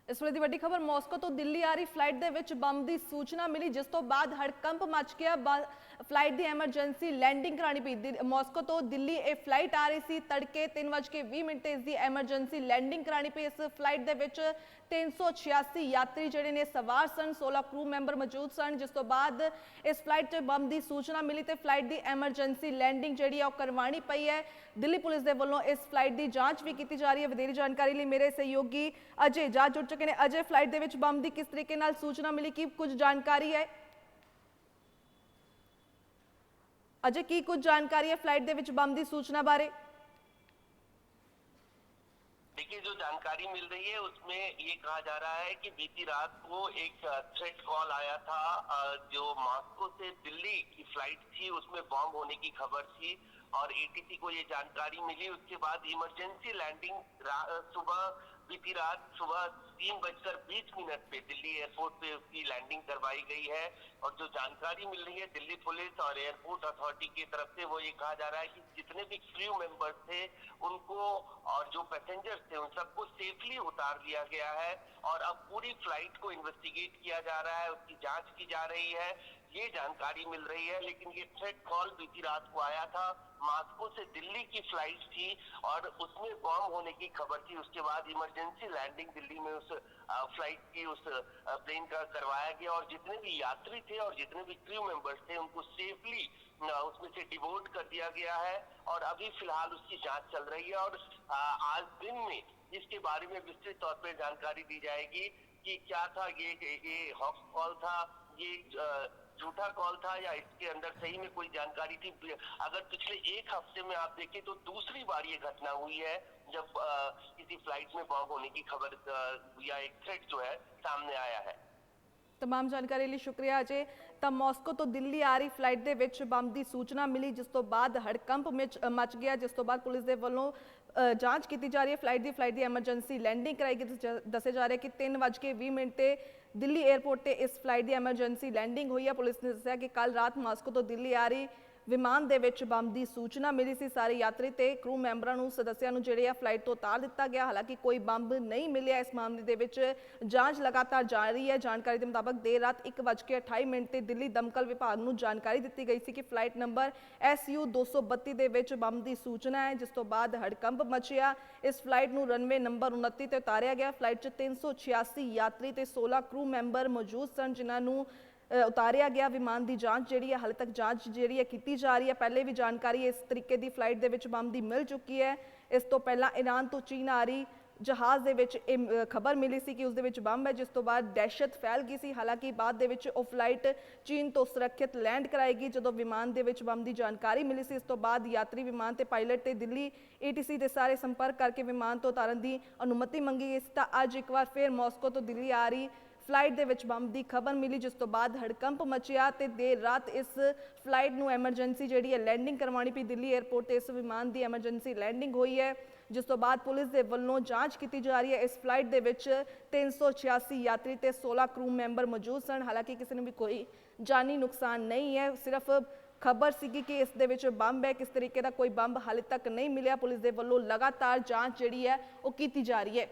इस ਵੇਲੇ ਦੀ ਵੱਡੀ ਖਬਰ ਮਾਸਕੋ ਤੋਂ ਦਿੱਲੀ ਆ ਰਹੀ ਫਲਾਈਟ ਦੇ ਵਿੱਚ ਬੰਬ ਦੀ ਸੂਚਨਾ ਮਿਲੀ, ਜਿਸ ਤੋਂ ਬਾਅਦ ਹੜਕੰਪ ਮਚ ਗਿਆ। ਫਲਾਈਟ ਦੀ ਐਮਰਜੈਂਸੀ ਲੈਂਡਿੰਗ ਕਰਾਣੀ ਪਈ। ਮਾਸਕੋ ਤੋਂ ਦਿੱਲੀ ਇਹ ਫਲਾਈਟ ਆ ਰਹੀ ਸੀ। ਤੜਕੇ 3:20 ਤੇ ਇਸ ਦੀ ਐਮਰਜੈਂਸੀ ਲੈਂਡਿੰਗ ਕਰਾਣੀ ਪਈ। ਇਸ ਫਲਾਈਟ ਦੇ ਵਿੱਚ 386 यात्री ਜਿਹੜੇ ਨੇ ਸਵਾਰ ਸਨ, 16 ਕਰੂ ਮੈਂਬਰ ਮੌਜੂਦ ਸਨ। ਜਿਸ ਤੋਂ ਬਾਅਦ ਇਸ ਫਲਾਈਟ 'ਚ ਬੰਬ ਦੀ ਸੂਚਨਾ ਮਿਲੀ ਤੇ ਫਲਾਈਟ ਦੀ ਐਮਰਜੈਂਸੀ ਲੈਂਡਿੰਗ ਜਿਹੜੀ ਆ ਉਹ ਕਰਵਾਣੀ ਪਈ ਹੈ। ਦਿੱਲੀ ਪੁਲਿਸ ਦੇ ਵੱਲੋਂ ਇਸ ਫਲਾਈਟ ਦੀ ਜਾਂਚ ਵੀ ਕੀਤੀ ਜਾ ਰਹੀ ਹੈ। ਵਧੇਰੀ ਜਾਣਕਾਰੀ ਲਈ ਮੇਰੇ ਸਹਿਯੋਗੀ ਅਜੇ ਜੁੜ ਚੁੱਕੇ ਨੇ। ਅਜੇ, ਫਲਾਈਟ ਦੇ ਵਿੱਚ ਬੰਬ ਦੀ ਕਿਸ ਤਰੀਕੇ ਨਾਲ ਸੂਚਨਾ ਮਿਲੀ, ਕੀ ਕੁਝ ਜਾਣਕਾਰੀ ਹੈ? अजय, की कुछ जानकारी है फ्लाइट दे विच बम दी सूचना बारे? देखिए, जो जानकारी मिल रही है उसमें ये कहा जा रहा है कि बीती रात को एक थ्रेट कॉल आया था। जो मास्को से दिल्ली की फ्लाइट थी उसमें बॉम्ब होने की खबर थी और एटीसी को ये जानकारी मिली। उसके बाद इमरजेंसी लैंडिंग बीती रात सुबह 3:20 पे दिल्ली एयरपोर्ट पे उसकी लैंडिंग करवाई गई है। और जो जानकारी मिल रही है दिल्ली पुलिस और एयरपोर्ट अथॉरिटी की तरफ से, वो ये कहा जा रहा है कि जितने भी क्रू मेंबर्स थे उनको और जो पैसेंजर्स थे उन सबको सेफली उतार लिया गया है। और अब पूरी फ्लाइट को इन्वेस्टिगेट किया जा रहा है, उसकी जांच की जा रही है, ये जानकारी मिल रही है। लेकिन ये थ्रेट कॉल बीती रात को आया था। मास्को से दिल्ली की फ्लाइट थी और उसमें बॉम्ब होने की खबर थी। उसके बाद इमरजेंसी लैंडिंग दिल्ली में उस फ्लाइट की उस प्लेन का करवाया गया और जितने भी यात्री थे और जितने भी क्रू मेंबर्स थे उनको सेफली उसमें से डिवोर्ट कर दिया गया है। और अभी फिलहाल उसकी जांच चल रही है और आज दिन में इसके बारे में विस्तृत तौर पर जानकारी दी जाएगी कि क्या था, ये हॉक्स कॉल था, ये झूठा कॉल था या इसके अंदर सही में कोई जानकारी थी। अगर पिछले एक हफ्ते में आप देखें तो दूसरी बार ये घटना हुई है जब किसी फ्लाइट में बॉम्ब होने की खबर या एक थ्रेट जो है सामने आया है। तमाम जानकारी लिए शुक्रिया अजय। तो मास्को तो दिल्ली आ रही फ्लाइट दे विच बम की सूचना मिली, जिस तो बाद हड़कंप मच गया, जिस तो बाद पुलिस के वालों जांच की जा रही है। फ्लाइट की एमरजेंसी लैंडिंग कराई गई। दसे जा रहा है कि 3:20 ते दिल्ली एयरपोर्ट से इस फ्लाइट की एमरजेंसी लैंडिंग हुई है। पुलिस ने दस्सिया कि कल रात मास्को तो दिल्ली आ रही विमान दे विच बम की सूचना मिली सी। सारे यात्री ते क्रू मैंबरां नूं सदस्यां नूं जिहड़े फ्लाइट तो उतार दिता गया। हालांकि कोई बंब नहीं मिलिया। इस मामले दे विच जांच लगातार जारी है। जानकारी के मुताबिक देर रात 1:28 ते दिल्ली दमकल विभाग नूं जानकारी दी गई सी कि फ्लाइट नंबर SU 232 दे विच बम की सूचना है, जिस तो बाद हड़कंप मचिया। इस फ्लाइट नूं रनवे नंबर 29 ते उतारिया गया। फ्लाइट च 386 यात्री ते 16 क्रू मैंबर मौजूद सन, जिन्हां नूं उतारिया गया। विमान की जांच जी है, हाले तक जांच जी की जा रही है। पहले भी जानकारी इस तरीके की फ्लाइट के विच बम की मिल चुकी है। इस तो पहला ईरान तो चीन आ रही जहाज़ के खबर मिली सी कि उस बंब है, जिस तो बाद दहशत फैल गई सी। हालांकि बाद दे विच वो फ्लाइट चीन तो सुरक्षित लैंड कराएगी। जो विमान के विच बंब की जानकारी मिली सी, इस तो बाद यात्री विमान ते पायलट ते दिल्ली ATC के सारे संपर्क करके विमान तो उतारन की अनुमति मंगी गई। तो अज एक बार फिर मास्को तो दिल्ली आ रही फ्लाइट दे विच बंब की खबर मिली, जिस तो बाद हड़कंप मचिया ते देर रात इस फ्लाइट नूं एमरजेंसी जिहड़ी है लैंडिंग करवानी पई। दिल्ली एयरपोर्ट ते इस विमान की एमरजेंसी लैंडिंग हुई है, जिस तो बाद पुलिस के वल्लों जांच की जा रही है। इस फ्लाइट दे विच 386 यात्री ते 16 क्रू मैंबर मौजूद सन। हालांकि किसी ने भी कोई जानी नुकसान नहीं है। सिर्फ खबर सी कि इस दे विच बंब है, किस तरीके का कोई बंब हाले तक नहीं मिलिया। पुलिस के वल्लों लगातार जांच जिहड़ी है वो की जा रही है।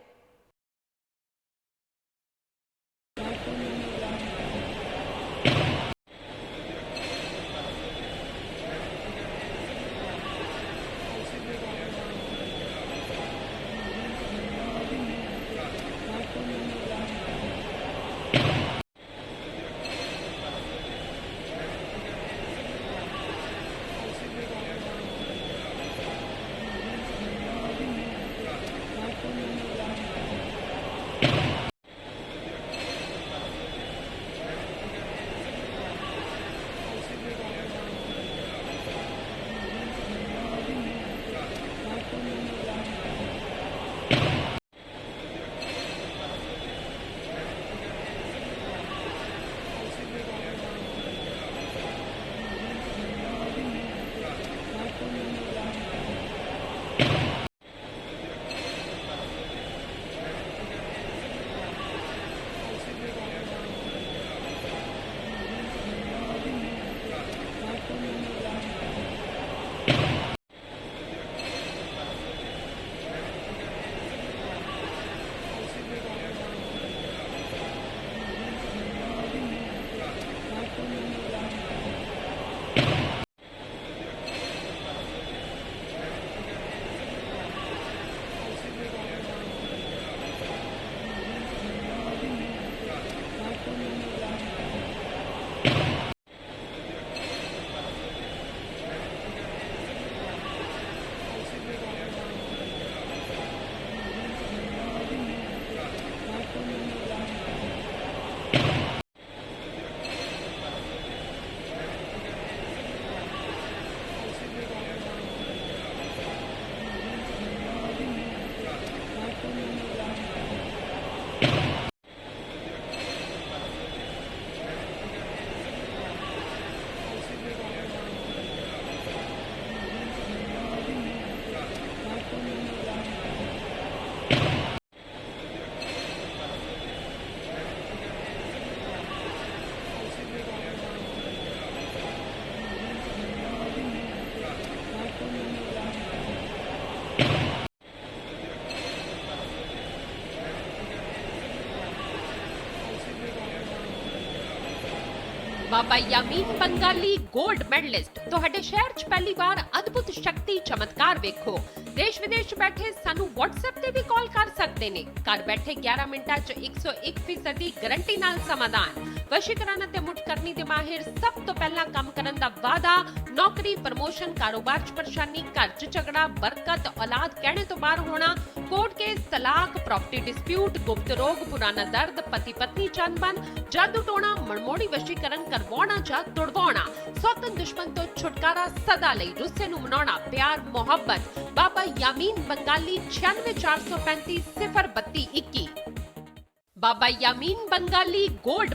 ਬਾਬਾ ਯਾਮੀਨ ਬੰਗਾਲੀ 골ਡ ਮੈਡਲਿਸਟ ਤੁਹਾਡੇ ਸ਼ਹਿਰ 'ਚ ਪਹਿਲੀ ਵਾਰ ਅਦਭੁਤ ਸ਼ਕਤੀ ਚਮਤਕਾਰ ਵੇਖੋ। ਦੇਸ਼ ਵਿਦੇਸ਼ 'ਚ ਬੈਠੇ ਸਾਨੂੰ WhatsApp ਤੇ ਵੀ ਕਾਲ ਕਰ ਸਕਦੇ ਨੇ। ਘਰ ਬੈਠੇ 11 ਮਿੰਟਾਂ 'ਚ 101% ਦੀ ਗਾਰੰਟੀ ਨਾਲ ਸਮਾਧਾਨ। ਵਸ਼ੀਕਰਨ ਅਤੇ ਮੁਠਕਰਨੀ ਦੇ ਮਾਹਿਰ ਸਭ ਤੋਂ ਪਹਿਲਾਂ ਕੰਮ ਕਰਨ ਦਾ ਵਾਅਦਾ। ਨੌਕਰੀ, ਪ੍ਰਮੋਸ਼ਨ, ਕਾਰੋਬਾਰ 'ਚ ਪਰੇਸ਼ਾਨੀ, ਘਰ 'ਚ ਝਗੜਾ, ਬਰਕਤ, ਔਲਾਦ ਕਹਿਣੇ ਤੋਂ ਬਾਹਰ ਹੋਣਾ, ਕੋਰਟ ਕੇਸ, ਤਲਾਕ, ਪ੍ਰਾਪਰਟੀ ਡਿਸਪਿਊਟ, ਗੁਪਤ ਰੋਗ, ਪੁਰਾਣਾ ਦਰਦ, ਪਤੀ ਪਤਨੀ ਚੰਬਨ, ਜਾਦੂ ਟੋਣਾ, ਮਨਮੋੜੀ ਵਸ਼ੀਕਰਨ ਕਰਵਾਉਣਾ ਜਾਂ ਤੁੜਵਾਉਣਾ, ਸੌਤਨ ਦੁਸ਼ਮਣ ਤੋਂ ਛੁਟਕਾਰਾ, ਸਦਾ ਲਈ ਰੁੱਸੇ ਨੂੰ ਮਨਾਉਣਾ, ਪਿਆਰ ਮੁਹੱਬਤ। ਬਾਬਾ ਯਾਮੀਨ ਬੰਗਾਲੀ 9643503221। ਬਾਬਾ ਯਾਮੀਨ ਬੰਗਾਲੀ 골ਡ